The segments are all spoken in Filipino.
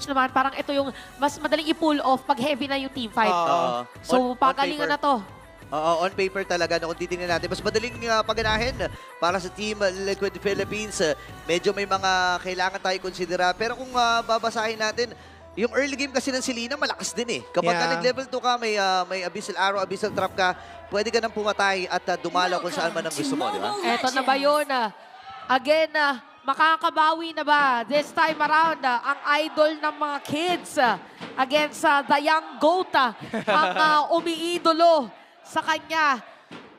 naman, parang ito yung mas madaling i-pull off pag heavy na yung team fight. So, pagalingan na to. On paper talaga, kung titingnan natin, mas madaling paganahin para sa Team Liquid Philippines. Medyo may mga kailangan tayo konsidera. Pero kung babasahin natin, yung early game kasi ng Selena, malakas din eh. Kapag ka nag-level 2 ka, may Abyssal Arrow, Abyssal Trap ka, pwede ka nang pumatay at dumalaw kung saan man ang gusto mo, di ba? Eto na ba yun? Again, makakabawi na ba this time around ang idol ng mga kids against the young goat, ang umiidolo sa kanya.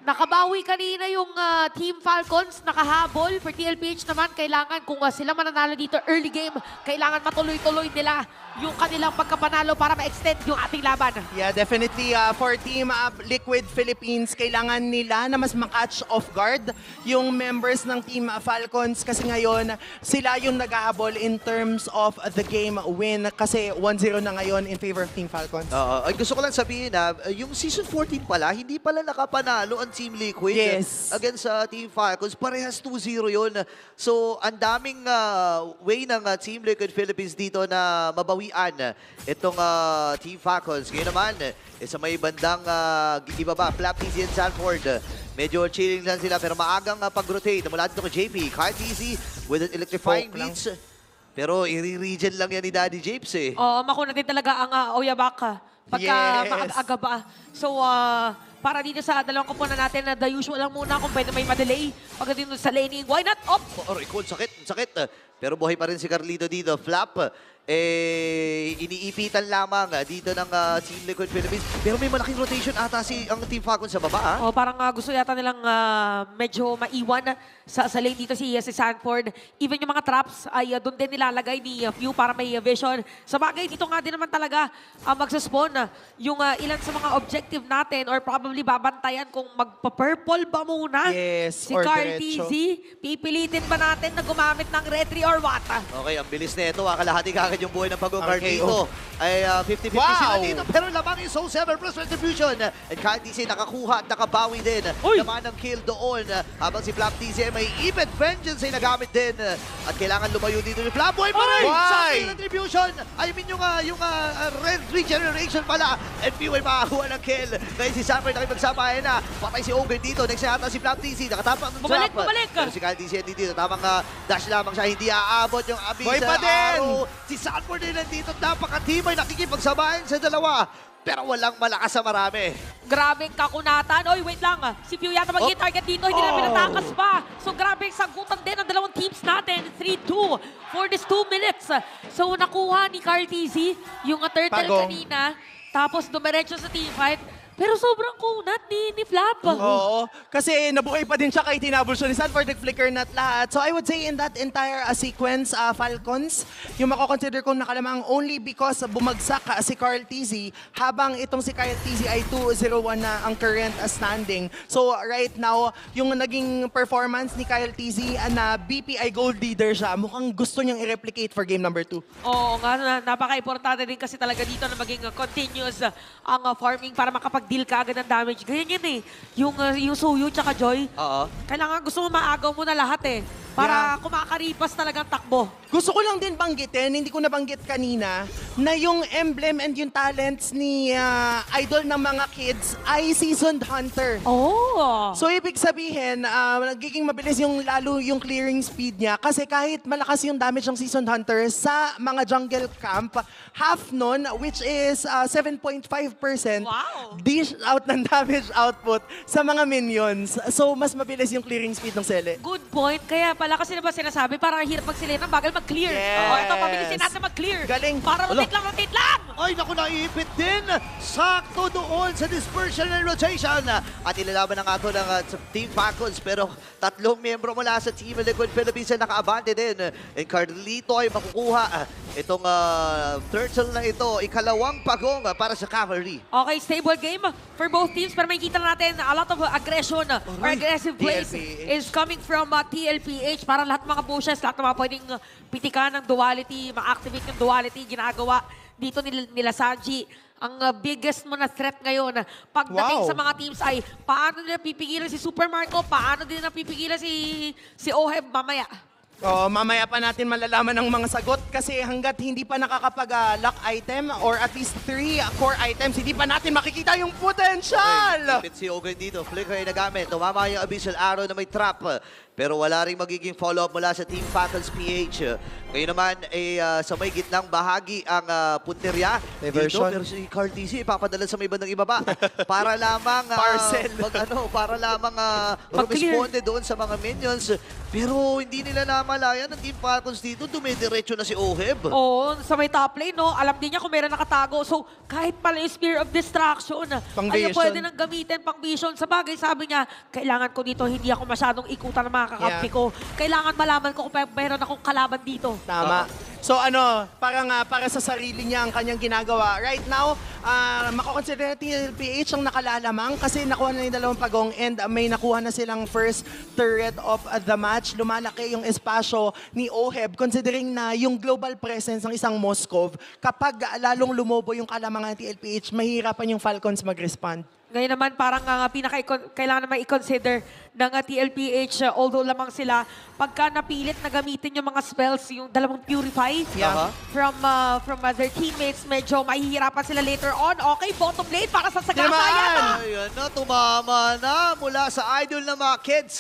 Nakabawi kanina yung Team Falcons, nakahabol. For TLPH naman, kailangan kung sila mananalo dito early game, kailangan matuloy-tuloy nila yung kanilang pagkapanalo para ma-extend yung ating laban. Yeah, definitely for Team Liquid Philippines, kailangan nila na mas makatch off guard yung members ng Team Falcons kasi ngayon sila yung naghahabol in terms of the game win kasi 1-0 na ngayon in favor of Team Falcons. Ay, gusto ko lang sabihin na yung Season 14 pala, hindi pala nakapanalo ang Team Liquid against Team Falcons. Parehas 2-0 yun. So, ang daming way ng Team Liquid Philippines dito na mabawian itong Team Falcons. Ngayon naman, sa may bandang ibaba, Flap, TZ and Sanford. Medyo chilling lang sila pero maagang pag-rotate. Mula dito kay JP, Kyle TZ with an electrifying beats. Pero i-regen lang yan ni Daddy Japes eh. Makuna din talaga ang Oyabaka pagka maaga ba. So, para dito sa dalawang kupunan natin na the usual lang muna kung pwede may madelay. Pagdating sa laning, why not? Aray ko, sakit. Pero buhay pa rin si Carlito dito. Flap, iniipitan lamang dito ng Team Liquid Philippines. Pero may malaking rotation ata ang Team Falcon sa baba. Parang gusto yata nilang medyo maiwan sa lane dito si Sanford. Even yung mga traps ay doon din nilalagay ni Few para may vision. Sa bagay, dito nga din naman talaga magsaspawn yung ilan sa mga objective natin or probably babantayan kung magpa-purple ba muna. Yes, Si or Carl diretso. TZ, pipilitin ba natin na gumamit ng retry or what? Okay, ang bilis na ito. Kalahati kagad yung buhay ng pag-guard Okay, dito. Ay 50-50 Wow! sila dito. Pero lamang yung Soul 7 plus Retribution. And Kyle TZ nakakuha at nakabawi din. Naman ng kill doon. Habang si Flap TZ may even vengeance ay nagamit din. At kailangan lumayo dito ni Flap. Boy pa rin! Sa Retribution! I mean yung red regeneration pala. And Few ay makakuha ng kill. Ngayon si Sanford nakipagsamahin na. Patay si Ogre dito. Next yata si Flap TZ. Nakatapang ng trap. Bumalik! Pero si Kyle TZ dito. Tamang dash lamang siya. Hindi aabot yung Boy pa Abyssal din! Arrow. Si Sanford din nandito. Napaka-team ay nakikipagsabahin sa dalawa. Pero walang malakas sa marami. Grabing kakunatan. Oy, wait lang. Si Few yata magiging target dito. Hindi na pinatakas pa. So, grabing sagutan din ang dalawang teams natin. 3-2 for this 2 minutes. So, nakuha ni Carl TZ yung turtle kanina. Tapos, dumiretso sa team fight. Pero sobrang kunat ni Flap. Oo, kasi nabuhay pa din siya kahit tinabol siya ni Sanford, nag-flicker na at lahat. So I would say in that entire sequence, Falcons, yung mako-consider kong nakalamang only because bumagsak si Carl TZ, habang itong si Kyle TZ ay 2-0-1 na ang current standing. So right now, yung naging performance ni Kyle TZ na BPI Gold Leader siya, mukhang gusto niyang i-replicate for game number 2. Oo nga, napaka-importante din kasi talaga dito na maging continuous ang farming para makapag-deal ka agad ng damage. Ganyan yan eh. Yung Suyu tsaka Joy, kailangan gusto mo maagaw mo na lahat eh. Para kumakaripas talagang takbo. Gusto ko lang din banggitin, hindi ko nabanggit kanina, na yung emblem and yung talents ni idol ng mga kids ay Seasoned Hunter. Oh! So ibig sabihin, nagiging mabilis yung lalo yung clearing speed niya kasi kahit malakas yung damage ng Seasoned Hunter sa mga jungle camp, half nun, which is 7.5%, Wow! dish out ng damage output sa mga minions. So mas mabilis yung clearing speed ng Sele. Good point. Kaya pala kasi diba sinasabi, parang hirap mag-select ng bagal mag-clear. Yes. Ito, pabilisin natin mag-clear. Galing. Para rotate lang! Ay, naku, naiipit din. Sakto doon sa dispersion and rotation. At ilalaban ng ato ng Team Falcons. Pero tatlong miyembro mula sa Team Liquid Philippines na naka-abante din. And Carlito ay makukuha itong turtle na ito. Ikalawang pagong para sa cavalry. Okay, stable game for both teams. Pero may kita natin a lot of aggression or aggressive plays TLPH. is coming from TLPH. Para lahat mga pushes, lahat ng mga pwedeng pitikan ng duality, ma-activate yung duality, ginagawa dito nila Sanji. Ang biggest mo na threat ngayon pagdating sa mga teams ay paano nila pipigilan si Super Marco, paano din nila pipigilan si Oheb mamaya. Oh, mamaya pa natin malalaman ang mga sagot kasi hanggat hindi pa nakakapag-lock item or at least 3 core items, hindi pa natin makikita yung potential! Ipit si Ogen dito. Flicker ay nagamit. Tumama yung Abyssal Arrow na may trap. Pero wala rin magiging follow-up mula sa Team Falcons PH. Ngayon naman ay sa may gitnang bahagi ang punterya. Diversion. Dito, pero si Carl TC ipapadala sa may bandang ibaba. Para lamang Parcel. para lamang Mag-clear. rumisponde doon sa mga minions. Pero hindi nila namalayan ng Team Falcons dito. Dumidiretso na si Oheb. Oo, sa may top lane, no? Alam din niya kung meron nakatago. So, kahit pala yung Spear of Distraction, Pang ay vision. pwede nang gamitin pang vision. Sa bagay, sabi niya, kailangan ko dito, hindi ako masyadong ikutan ng mga kakampi ko. Kailangan malaman ko kung meron akong kalaban dito. Tama. So para sa sarili niya ang kanyang ginagawa. Right now, makakonsider natin PH ang nakalalamang kasi nakuha na yung dalawang pagong and may nakuha na silang first turret of the match. Lumalaki yung espasyo ni Oheb considering na yung global presence ng isang Moskov, kapag lalong lumobo yung kalamangan ng TLPH, mahirapan yung Falcons mag-respond. Ngayon naman, parang kailangan naman i-consider ng TLPH, although lamang sila, pagka napilit na gamitin yung mga spells, yung dalawang Purify Yeah. from their teammates, medyo mahihirapan sila later on. Okay, bottom lane para sa Sagasa. Tinamaan! Ayan na, tumama na mula sa idol ng mga kids.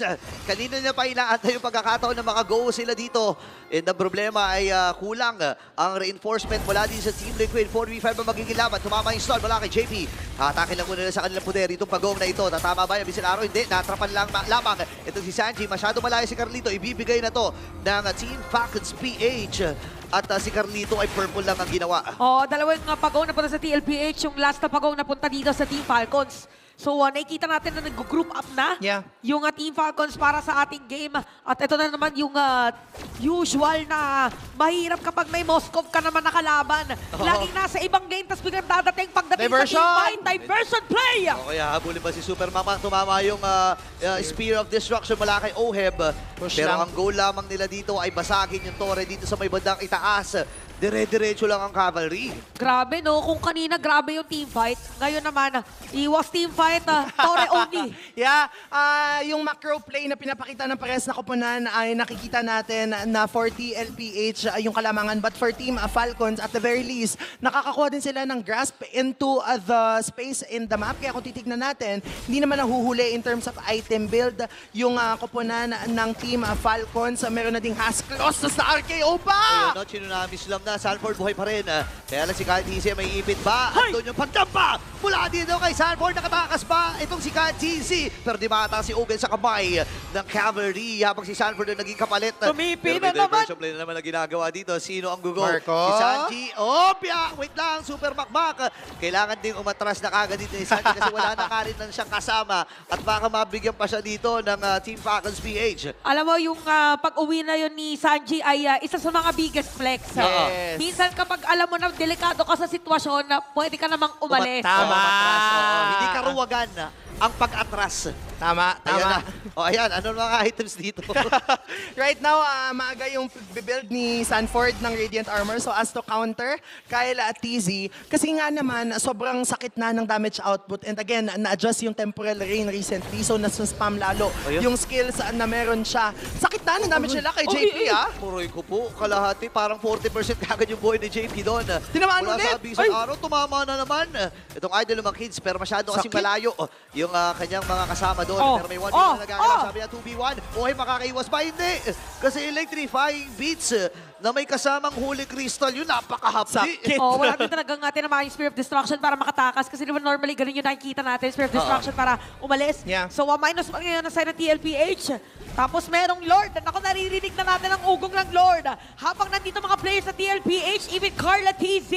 Kanina niya pa inaantay yung pagkakataon na makago sila dito. And ang problema ay kulang ang reinforcement mula din sa Team Liquid. 4v5 ang magiging laban. Tumama yung stun mula kay JP. Atake lang muna nila sa kanilang poder. Itong pagong na ito. Tatama ba yung Abyssal Arrow? Hindi. Natrapan lang lamang. Ito si Sanji. Masyado malayo si Carlito. Ibibigay na to ng Team Falcons PH. At si Carlito ay purple lang ang ginawa. Oh, dalawang pagong na punta sa TLPH, yung last na pagong na punta dito sa Team Falcons. So, nakikita natin na nag-group up na Yeah. yung Team Falcons para sa ating game. At ito na naman yung usual na mahirap kapag may Moskov ka naman nakalaban. Laging nasa ibang lane, tapos biglang dadating pagdating Diversion! sa team fight. Diversion play! O kaya habulin ba si Super Mama? Tumama yung Spear of Destruction mula kay Oheb. Push Pero lang. ang goal lamang nila dito ay basagin yung torre dito sa may bandang itaas. Dire-diretso lang ang cavalry. Grabe, no? Kung kanina grabe yung team fight, ngayon naman, iwas team fight, Torre only. Yeah, yung macro play na pinapakita ng pares na koponan ay nakikita natin na for TLPH yung kalamangan. But for Team Falcons, at the very least, nakakakuha din sila ng grasp into the space in the map. Kaya kung titignan natin, hindi naman nahuhuli in terms of item build yung koponan ng Team Falcons. Meron na ding Hasklos sa RKO pa! Ayun, no, Chinonamis lang na. Sanford buhay pa rin. Kaya lang si Kyle TC may ipit ba? At doon yung pagdampa mula dito kay Sanford. Nakatakas ba itong si Kyle TC? Pero di mata si Ogen sa kamay ng cavalry habang si Sanford na naging kapalit. Tumipi Pero may na naman. diversion play na naman na ginagawa dito. Sino ang gugo? Marco? Si Sanji. Opya! Wait lang, Super Makmak. Kailangan ding umatras na kagad dito ni Sanji kasi wala na karin lang siyang kasama at baka mabigyan pa siya dito ng Team Falcons PH. Alam mo, yung pag-uwi na yun ni Sanji ay isa sa mga biggest flex. Yes. Minsan kapag alam mo na delikado ka sa sitwasyon, na pwede ka namang umalis. Tama. Umatras, oo. Hindi karuwagan ang pag-atras. Tama, Ayan tama. na. O ayan, ano mga items dito? Right now, maaga yung build ni Sanford ng Radiant Armor. So as to counter, Kyle at TZ. Kasi nga naman, sobrang sakit na ng damage output. And again, na-adjust yung temporal rain recently. So nasa-spam lalo Ayun. yung skills na meron siya. Sakit na ng damage nila kay JP, ah. Puroy ko po, kalahati, parang 40% kagad yung buhay ni JP doon. Tinamaan Mula ulit. sa Abyssal Ay. Arrow, tumama na naman. Itong idol ng mga kids, pero masyado kasing Sakit. malayo yung kanyang mga kasama doon. Oh. Pero may 1v1 Oh. na nagagawa. Oh. Sabi niya 2v1. Oy, makakaiwas ba? Hindi. Kasi electrifying beats na may kasamang Holy Crystal, yun napakahapdi. Sakit. Oh, wala din talagang tinamaan yung Spear of Destruction para makatakas. Kasi diba normally ganun yung nakikita natin, Spear of Destruction para umalis. Yeah. So, minus one ngayon na side ng TLPH. Tapos merong Lord. Ako, naririnig na natin ang ugong ng Lord. Habang nandito mga players sa TLPH, even Carla TZ.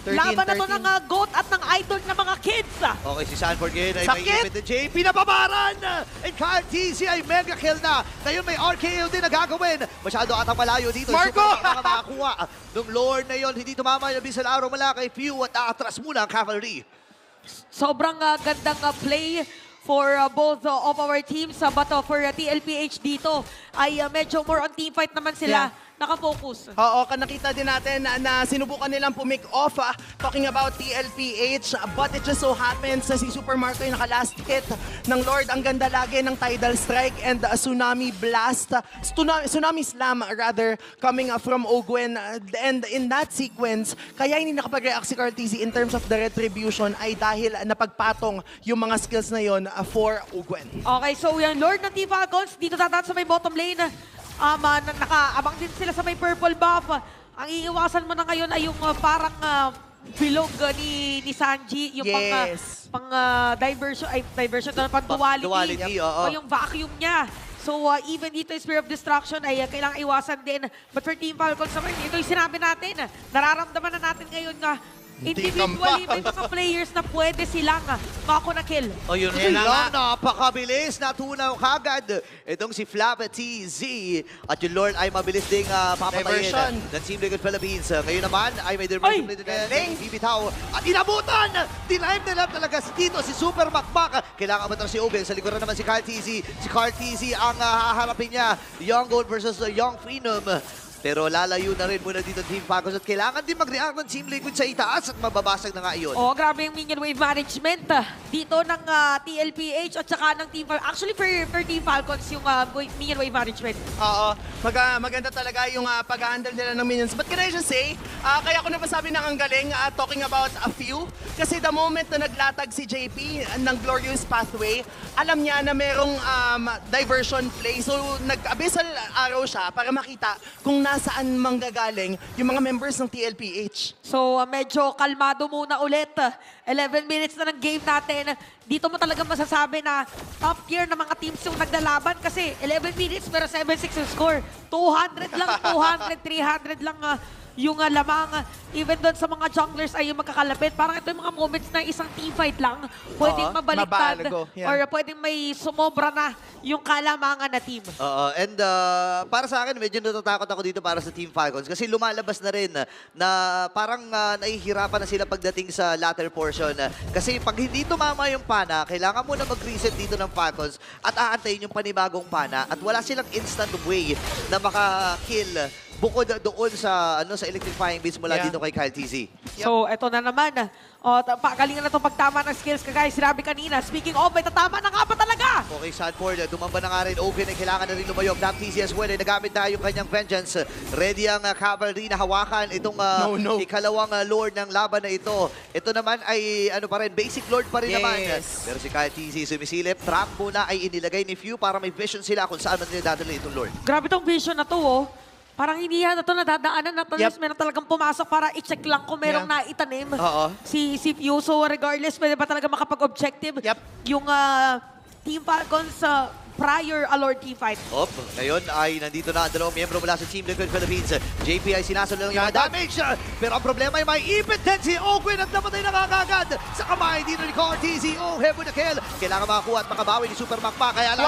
13, Laban na to 13. ng GOAT at ng idol ng mga kids. Okay, si Sanford ngayon ay may Sakit! ipit ng JP na babaran! And Kyle TC ay mega kill na. Ngayon may RKO din na gagawin. Masyado atang malayo dito. Marco! Super makakuha ng Lord na yon. Hindi tumama yung Abyssal Arrow mula kay Few at aatras muna ang cavalry. Sobrang gandang play for both of our teams. But for TLPH dito ay medyo more on team fight naman sila. nakafocus. Oo, nakita din natin na sinubukan nilang pumick off, talking about TLPH, but it just so happens na si Super Marco yung naka-last hit ng Lord. Ang ganda lagi ng Tidal Strike and Tsunami Blast, Tsunami Slam rather, coming from Ogwen. And in that sequence, kaya hindi nakapag-react si Carl TZ in terms of the retribution ay dahil napagpatong yung mga skills na yon for Ogwen. Okay, so yung Lord ng Team Falcons, dito tataan sa may bottom lane. Nakaabang din sila sa may purple buff. Ang iiwasan mo na ngayon ay yung parang bilog ni Sanji, yung Yes. pang diversion doon, pang duality. Duality, oo. O yung vacuum niya. So even dito yung Spear of Destruction ay kailangang iwasan din. But for Team Falcons naman, ito yung sinabi natin. Nararamdaman na natin ngayon na individually may mga players na pwede silang mako na kill. O yun lang, napakabilis. Natunaw kagad itong si Flap TZ. At yung Lord ay mabilis ding papatayin Diversion. ng Team Liquid Philippines. Ngayon naman ay may diversion din ng bibitaw. At inabutan! Dinaim nila talaga dito si Super Makmak. Kailangan matang si Oben. Sa likuran naman si Carl TZ. Si Carl TZ ang haharapin niya. Young Gold versus Young Phenom. Pero lalayo na rin muna dito Team Falcons at kailangan din mag-react ng Team Liquid sa itaas at mababasag na nga iyon. Oh, grabe yung minion wave management dito ng TLPH at saka ng Team Falcons. Actually, for Team Falcons, yung minion wave management. Oo, maganda talaga yung pag-handle nila ng minions. But can I just say, kaya ko napasabi ng ang galing talking about a few. Kasi the moment na naglatag si JP ng Glorious Pathway, alam niya na merong diversion play. So nag-abyssal arrow siya para makita kung nasaan manggagaling yung mga members ng TLPH. So, medyo kalmado muna ulit. 11 minutes na ng game natin. Dito mo talaga masasabi na top tier na mga teams yung naglalaban kasi 11 minutes pero 7-6 yung score. 200 lang, 200, 300 lang yung lamang. Even doon sa mga junglers ay yung magkakalapit. Parang ito yung mga moments na isang teamfight lang. Pwedeng mabaliktad mabago, yeah. or pwedeng may sumobra na yung kalamangan na team. And para sa akin, medyo natatakot ako dito para sa Team Falcons kasi lumalabas na rin na parang nahihirapan na sila pagdating sa latter portion. Kasi pag hindi tumama yung pana, kailangan mo na mag-reset dito ng Falcons at aantayin yung panibagong pana at wala silang instant way na maka-kill bukod doon sa sa electrifying beats mula dito kay Kyle TZ. So, eto na naman. Pagalingan na itong pagtama ng skills kagaya sinabi kanina. Speaking of, may tatama na nga ba talaga? Okay, Sanford, dumamba na nga rin. Open ay kailangan na rin lumayog. Flap TZ as well. Nagamit na yung kanyang vengeance. Ready ang cavalry na hawakan itong ikalawang lord ng laban na ito. Ito naman ay basic lord pa rin naman. Pero si Kyle TZ sumisilip. Trap muna ay inilagay ni Few para may vision sila kung saan nila dadalhin itong lord. Grabe tong vision na to, oh. Parang hindi na ito nadadaanan na meron talagang pumasok para i-check lang kung merong naitanim si Few. So regardless, pwede ba talaga makapag-objective yung Team Falcons prior Allure team fight. Ngayon ay nandito na ang dalawang miyembro mula sa Team Liquid Philippines. JP ay sinasalo ng mga damage. Pero ang problema ay may ipit din si Ogwen at namatay na kagad sa kamay dito ni Cortez. Heaven na kill. Kailangan makakuha at makabawi ni Super Makmak. Kaya lang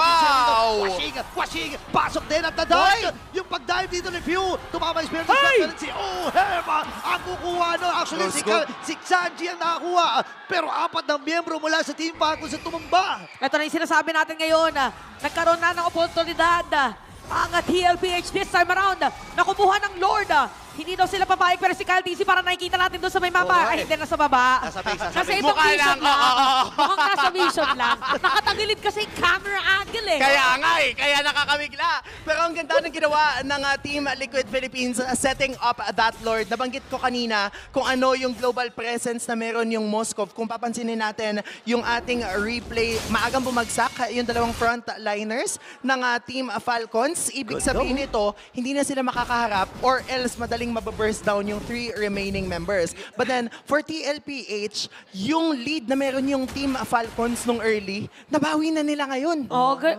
washing. Pasok din at na-dive. Yung pag-dive dito ni Few. Tumama yung spirit of si Ohema ang kukuha. Actually, si Sanji ang nakakuha. Pero apat na miyembro mula sa Team Falcons at tumamba. Ito na yung sinasabi natin ngayon. Nagkaroon na ng oportunidad ang TLPH this time around. Nakubuha ng Lord. Hindi daw sila papayag pero si Kyle TZ para nakikita natin doon sa may mapa. Ay, hindi, nasa baba. Nasa base. Kasi itong vision lang. Mukhang nasa vision lang. Nakatagilid kasi camera angle eh. Kaya nga kaya nakakabigla. Pero ang ganda ng ginawa ng Team Liquid Philippines setting up that Lord. Nabanggit ko kanina kung ano yung global presence na meron yung Moskov. Kung papansinin natin yung ating replay, maagang bumagsak yung dalawang frontliners ng Team Falcons. Ibig sabihin nito, hindi na sila makakaharap or else madaling mababurst down yung 3 remaining members. But then, for TLPH, yung lead na meron yung Team Falcons nung early, nabawi na nila ngayon.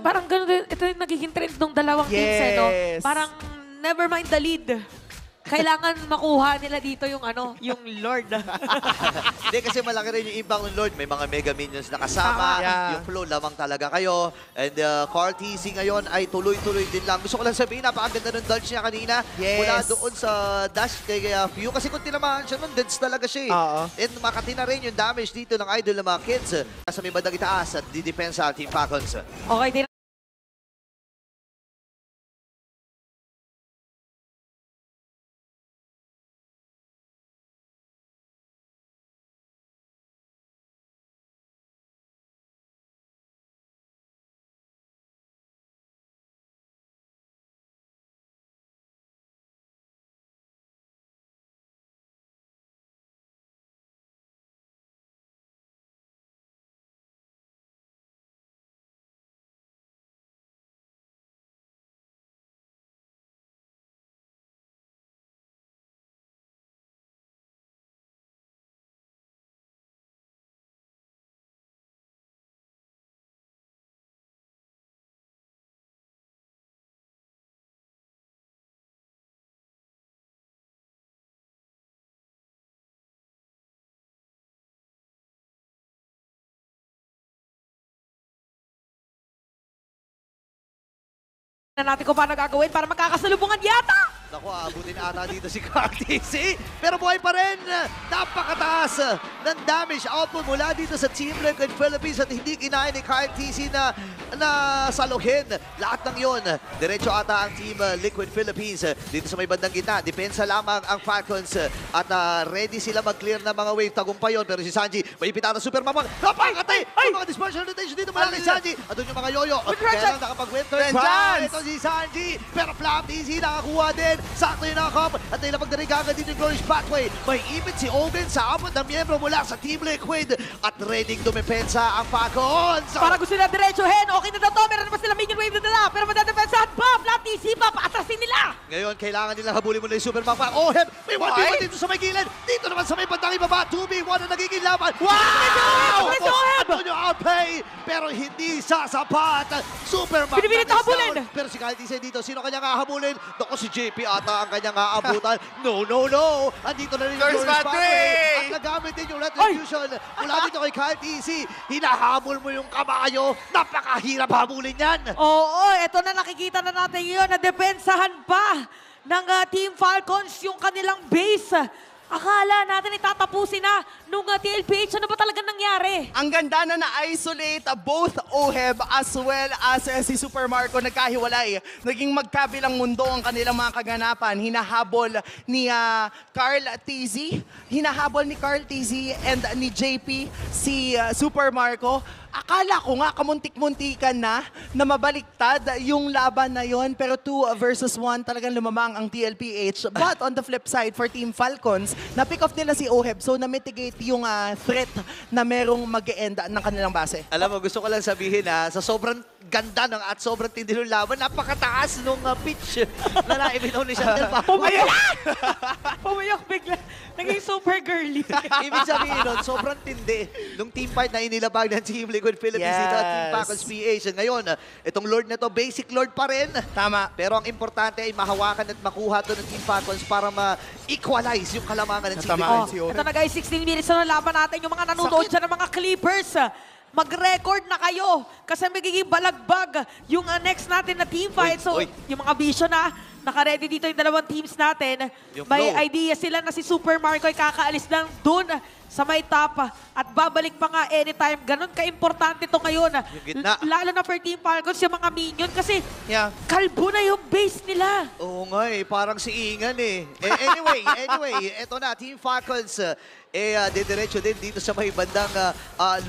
Parang gano'n din. Ito yung nagiging trend ng dalawang teams no? Parang never mind the lead. Kailangan makuha nila dito yung yung Lord. Hindi kasi malaki rin yung impact ng Lord. May mga mega minions na kasama. Yung flow lamang talaga kayo. And Carl TZ ngayon ay tuloy-tuloy din lang. Gusto ko lang sabihin, napakaganda ng dodge niya kanina. Mula doon sa dash kay Few. Kasi kung tinamahan siya nun, deads talaga siya And makati na rin yung damage dito ng idol ng mga kids. Nasa may bandang itaas at didepensa ang Team Falcons. Okay, na natin kung paano gagawin para magkakasalubungan yata. Naku, aabutin ata dito si KRTZ. Pero buhay pa rin. Napakataas ng damage output mula dito sa Team Liquid Philippines at hindi kinain ni KRTZ na saluhin. Lahat ng yon. Diretso ata ang Team Liquid Philippines dito sa may bandang gitna. Depensa lamang ang Falcons at ready sila mag-clear ng mga wave. Tagumpay yun. Pero si Sanji, may ipitata super mamang. Napakatay! Yung mga dispersion rotation dito mula kay Sanji. At doon yung mga yoyo. Kaya lang nakapag-winter Vengeance! ito si Sanji. Pero Flap TZ nakakuha din. Sakto yung nakakop at nailapag na rin kagad dito yung Glorious Pathway. May ipit si Owen sa apat na miyembro mula sa Team Liquid at ready dumepensa ang Falcons. Para gusto nila diretsuhin. Okay na to. Meron naman sila minion wave na dala. Pero madadepensahan pa. Flat TC pa. Paatrasin nila. Ngayon, kailangan nilang habulin muna yung Super Mapa. Ohem, may 1v1 dito sa may gilid. Dito naman sa may bandang ibaba. 2v1 na nagiging laban. Wow! Antonio outplay, pero hindi sasapat. Super Mapa Pinipilit na habulin. Pero si Kyle Tise dito, sino kanyang hahabulin? Doko si JP ata ang kanyang aabutan. No. Andito na rin yung Glorious Glorious Pathway. Pathway. At nagamit din yung Retribution. Mula dito kay Kyle Tise, hinahabol mo yung kabayo. Napakahirap habulin yan. Oo, eto na nakikita na natin yun. Nadepensahan pa ng Team Falcons yung kanilang base. Akala natin itatapusin na nung TLPH. Ano ba talaga nangyari? Ang ganda na na-isolate both Oheb as well as si Super Marco nagkahiwalay. Naging magkabilang mundo ang kanilang mga kaganapan. Hinahabol ni Carl TZ. Hinahabol ni Carl TZ and ni JP si Super Marco. Akala ko nga kamuntik-muntikan na mabaliktad yung laban na yon, pero 2 versus 1 talagang lumamang ang TLPH. But on the flip side, for Team Falcons, na-pick off nila si Oheb, so na-mitigate yung threat na merong mag-e-end ng kanilang base. Alam mo, gusto ko lang sabihin sa sobrang ganda at sobrang tindi ng laban, napakataas nung pitch na naibinaw ni Chantel pa. Pumayok bigla. Naging super girly. Ibig sabihin nun, sobrang tindi nung team fight na inilabag ng Team Liquid Philippines dito at Team Yes. Falcons PH. Ngayon, itong Lord na to, basic Lord pa rin. Tama. Pero ang importante ay mahawakan at makuha to ng Team Falcons para ma-equalize yung kalamangan ng Team Tama. Liquid. Oh, si Oheb. ito na guys, 16 minutes na laban natin. Yung mga nanonood dyan ng mga Clippers, mag-record na kayo kasi magiging balagbag yung next natin na team fight. So, Uy. yung mga vision naka-ready dito yung dalawang teams natin. Yung May flow. idea sila na si Super Marco ay kakaalis lang dun sa may top at babalik pa nga anytime. Ganon ka-importante to ngayon. Yung gitna. Lalo na for Team Falcons, yung mga minion kasi Yeah. kalbo na yung base nila. Oo nga parang si Ingan Anyway, eto na, Team Falcons, didiretso din dito sa may bandang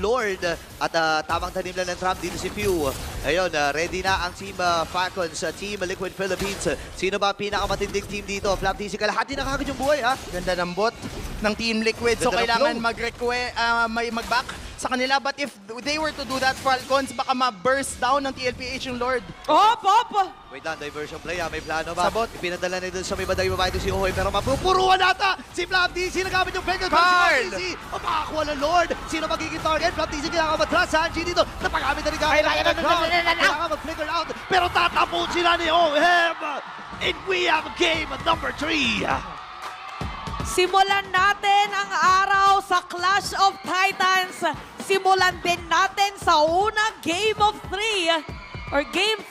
Lord at tamang tanim lang ng trap dito si Pew. Ayun, ready na ang Team Falcons, Team Liquid Philippines. Sino ba pinakamatinding team dito? Flap TC, kalahati na kagad yung buhay, ha? Ganda ng bot ng Team Liquid. So Ganda ng kailangan flow. may mag-back sa kanila. But if they were to do that, Falcons, baka ma-burst down ng TLPH yung Lord. Op! Wait lang, diversion play, may plano ba? Sabot. Ipinadala na doon sa may bandang babae ito si Ohoy, pero mapupuruan ata si Flap TC, nagamit yung Pegal. Carl! Flap TC, makakuha ng Lord. Sino magiging target? Flap TC, kailangan matras. Sanji dito, napagamit na rin kagad ng crowd. Kailangan mag-flicker out, pero tatapon sila ni Ohem. And we have game number 3. Simulan natin ang araw sa Clash of Titans. Simulan din natin sa unang Game of 3 or Game